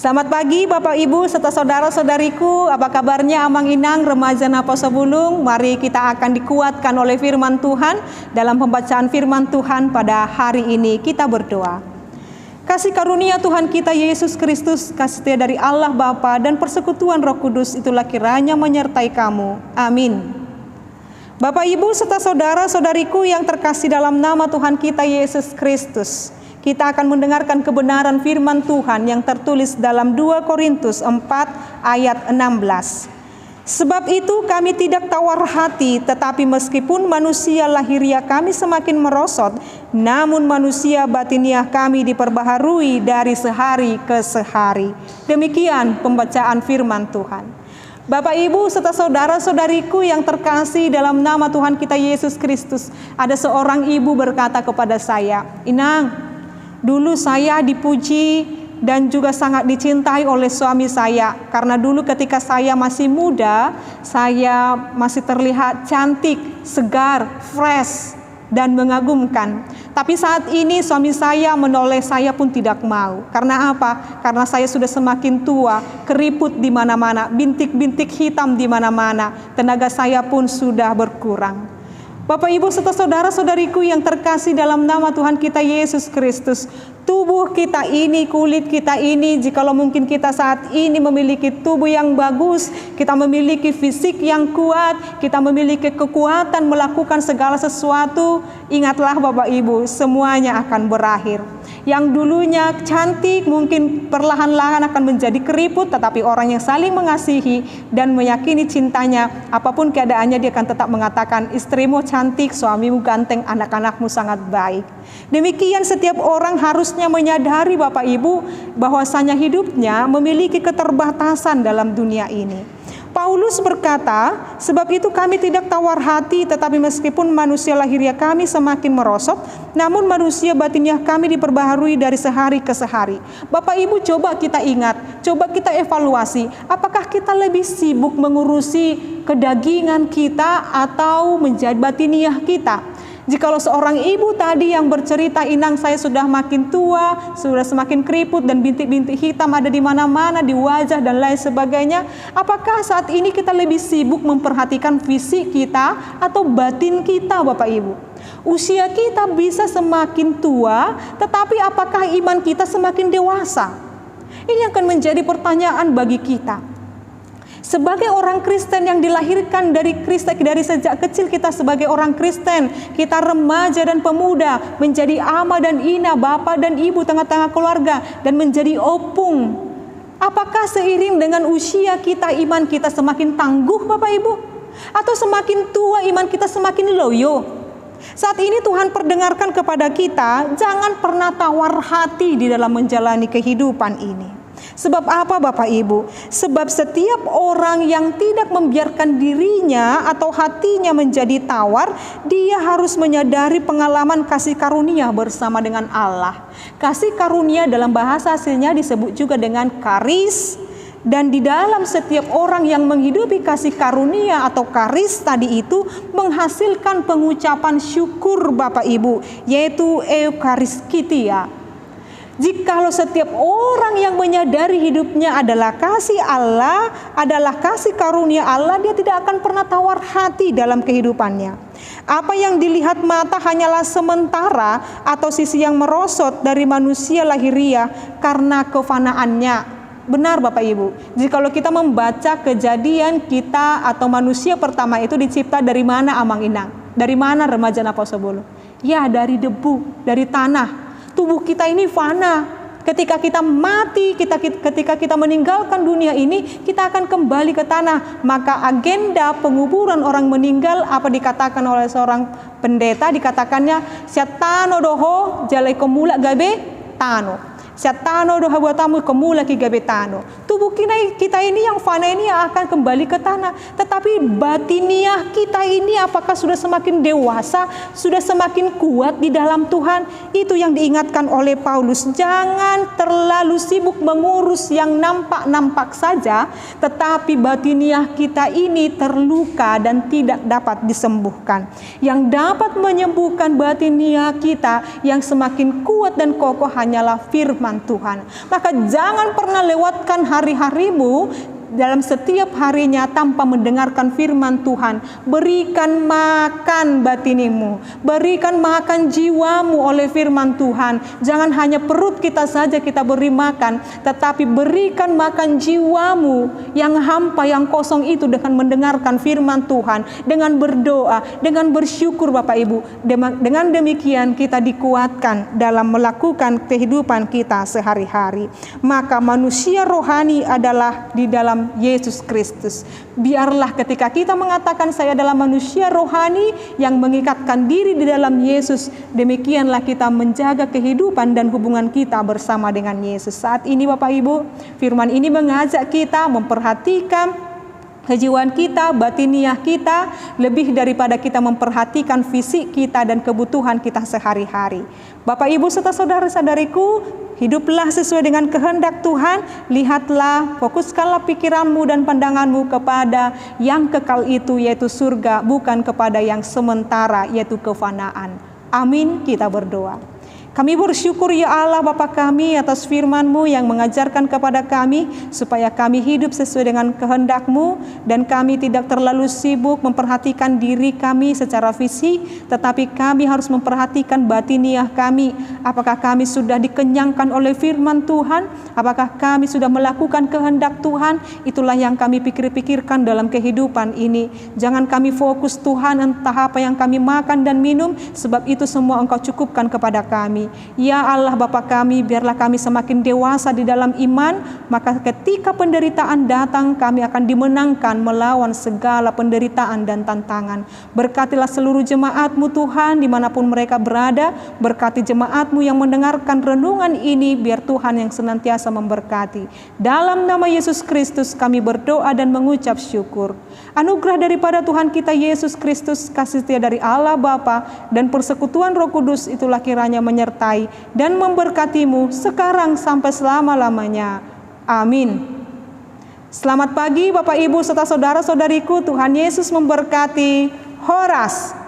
Selamat pagi Bapak Ibu serta saudara-saudariku, apa kabarnya Amang Inang, remaja Naposo Bulung? Mari kita akan dikuatkan oleh firman Tuhan dalam pembacaan firman Tuhan pada hari ini. Kita berdoa. Kasih karunia Tuhan kita Yesus Kristus, kasih setia dari Allah Bapa dan persekutuan Roh Kudus itulah kiranya menyertai kamu. Amin. Bapak Ibu serta saudara-saudariku yang terkasih dalam nama Tuhan kita Yesus Kristus, kita akan mendengarkan kebenaran firman Tuhan yang tertulis dalam 2 Korintus 4 ayat 16. Sebab itu kami tidak tawar hati, tetapi meskipun manusia lahiriah kami semakin merosot, namun manusia batiniah kami diperbaharui dari sehari ke sehari. Demikian pembacaan firman Tuhan. Bapak Ibu serta saudara-saudariku yang terkasih dalam nama Tuhan kita Yesus Kristus, ada seorang ibu berkata kepada saya, "Inang, dulu saya dipuji dan juga sangat dicintai oleh suami saya. Karena dulu ketika saya masih muda, saya masih terlihat cantik, segar, fresh, dan mengagumkan. Tapi saat ini suami saya menoleh saya pun tidak mau. Karena apa? Karena saya sudah semakin tua, keriput di mana-mana, bintik-bintik hitam di mana-mana. Tenaga saya pun sudah berkurang." Bapak Ibu serta saudara-saudariku yang terkasih dalam nama Tuhan kita Yesus Kristus, tubuh kita ini, kulit kita ini, jikalau mungkin kita saat ini memiliki tubuh yang bagus, kita memiliki fisik yang kuat, kita memiliki kekuatan melakukan segala sesuatu, ingatlah Bapak Ibu, semuanya akan berakhir. Yang dulunya cantik mungkin perlahan-lahan akan menjadi keriput, tetapi orang yang saling mengasihi dan meyakini cintanya, apapun keadaannya dia akan tetap mengatakan, "Istrimu cantik, suamimu ganteng, anak-anakmu sangat baik." Demikian setiap orang harusnya menyadari Bapak Ibu bahwasanya hidupnya memiliki keterbatasan dalam dunia ini. Paulus berkata, "Sebab itu kami tidak tawar hati, tetapi meskipun manusia lahiriah kami semakin merosot, namun manusia batiniah kami diperbaharui dari sehari ke sehari." Bapak Ibu, coba kita ingat, coba kita evaluasi, apakah kita lebih sibuk mengurusi kedagingan kita atau menjadi batiniah kita? Jikalau seorang ibu tadi yang bercerita, "Inang, saya sudah makin tua, sudah semakin keriput dan bintik-bintik hitam ada di mana-mana, di wajah dan lain sebagainya." Apakah saat ini kita lebih sibuk memperhatikan fisik kita atau batin kita, Bapak Ibu? Usia kita bisa semakin tua, tetapi apakah iman kita semakin dewasa? Ini akan menjadi pertanyaan bagi kita. Sebagai orang Kristen yang dilahirkan dari sejak kecil, kita sebagai orang Kristen, kita remaja dan pemuda, menjadi ama dan ina, bapak dan ibu tengah-tengah keluarga, dan menjadi opung. Apakah seiring dengan usia kita, iman kita semakin tangguh Bapak Ibu? Atau semakin tua iman kita semakin loyo? Saat ini Tuhan perdengarkan kepada kita, jangan pernah tawar hati di dalam menjalani kehidupan ini. Sebab apa Bapak Ibu? Sebab setiap orang yang tidak membiarkan dirinya atau hatinya menjadi tawar, dia harus menyadari pengalaman kasih karunia bersama dengan Allah. Kasih karunia dalam bahasa aslinya disebut juga dengan karis, Dan di dalam setiap orang yang menghidupi kasih karunia atau karis tadi itu menghasilkan pengucapan syukur Bapak Ibu, yaitu eucharistia. Jikalau setiap orang yang menyadari hidupnya adalah kasih Allah, adalah kasih karunia Allah, dia tidak akan pernah tawar hati dalam kehidupannya. Apa yang dilihat mata hanyalah sementara atau sisi yang merosot dari manusia lahiriah karena kefanaannya. Benar Bapak Ibu, jikalau kita membaca Kejadian, kita atau manusia pertama itu dicipta dari mana Amang Inang? Dari mana remaja Naposebulu? Ya, dari debu, dari tanah. Tubuh kita ini fana. Ketika kita mati, ketika kita meninggalkan dunia ini, kita akan kembali ke tanah. Maka agenda penguburan orang meninggal, apa dikatakan oleh seorang pendeta, dikatakannya syatano doho jalai kemula gabe tano. Syatano doha buatamu kemula ki gabe tano. Tubuh kita ini yang fana ini akan kembali ke tanah. Tetapi batiniah kita ini apakah sudah semakin dewasa, sudah semakin kuat di dalam Tuhan? Itu yang diingatkan oleh Paulus. Jangan terlalu sibuk mengurus yang nampak-nampak saja, tetapi batiniah kita ini terluka dan tidak dapat disembuhkan. Yang dapat menyembuhkan batiniah kita yang semakin kuat dan kokoh hanyalah firman Tuhan. Maka jangan pernah lewatkan hari-harimu dalam setiap harinya tanpa mendengarkan firman Tuhan. Berikan makan batinimu, berikan makan jiwamu oleh firman Tuhan. Jangan hanya perut kita saja kita beri makan, tetapi berikan makan jiwamu yang hampa, yang kosong itu dengan mendengarkan firman Tuhan, dengan berdoa, dengan bersyukur Bapak Ibu. Dengan demikian kita dikuatkan dalam melakukan kehidupan kita sehari-hari. Maka manusia rohani adalah di dalam Yesus Kristus. Biarlah ketika kita mengatakan saya adalah manusia rohani yang mengikatkan diri di dalam Yesus, demikianlah kita menjaga kehidupan dan hubungan kita bersama dengan Yesus. Saat ini Bapak Ibu, firman ini mengajak kita memperhatikan kejiwaan kita, batiniah kita, lebih daripada kita memperhatikan fisik kita dan kebutuhan kita sehari-hari. Bapak Ibu serta saudara-saudariku, hiduplah sesuai dengan kehendak Tuhan. Lihatlah, fokuskanlah pikiranmu dan pandanganmu kepada yang kekal itu, yaitu surga, bukan kepada yang sementara, yaitu kefanaan. Amin. Kita berdoa. Kami bersyukur ya Allah Bapa kami atas firman-Mu yang mengajarkan kepada kami supaya kami hidup sesuai dengan kehendak-Mu dan kami tidak terlalu sibuk memperhatikan diri kami secara fisik, tetapi kami harus memperhatikan batiniah kami. Apakah kami sudah dikenyangkan oleh firman Tuhan? Apakah kami sudah melakukan kehendak Tuhan? Itulah yang kami pikir-pikirkan dalam kehidupan ini. Jangan kami fokus Tuhan entah apa yang kami makan dan minum, sebab itu semua Engkau cukupkan kepada kami. Ya Allah Bapa kami, biarlah kami semakin dewasa di dalam iman, maka ketika penderitaan datang kami akan dimenangkan melawan segala penderitaan dan tantangan. Berkatilah seluruh jemaat-Mu Tuhan dimanapun mereka berada. Berkati jemaat-Mu yang mendengarkan renungan ini, biar Tuhan yang senantiasa memberkati. Dalam nama Yesus Kristus kami berdoa dan mengucap syukur. Anugerah daripada Tuhan kita Yesus Kristus, kasih setia dari Allah Bapa dan persekutuan Roh Kudus itulah kiranya menyertai dan memberkatimu sekarang sampai selama-lamanya. Amin. Selamat pagi Bapak Ibu serta saudara-saudariku, Tuhan Yesus memberkati. Horas.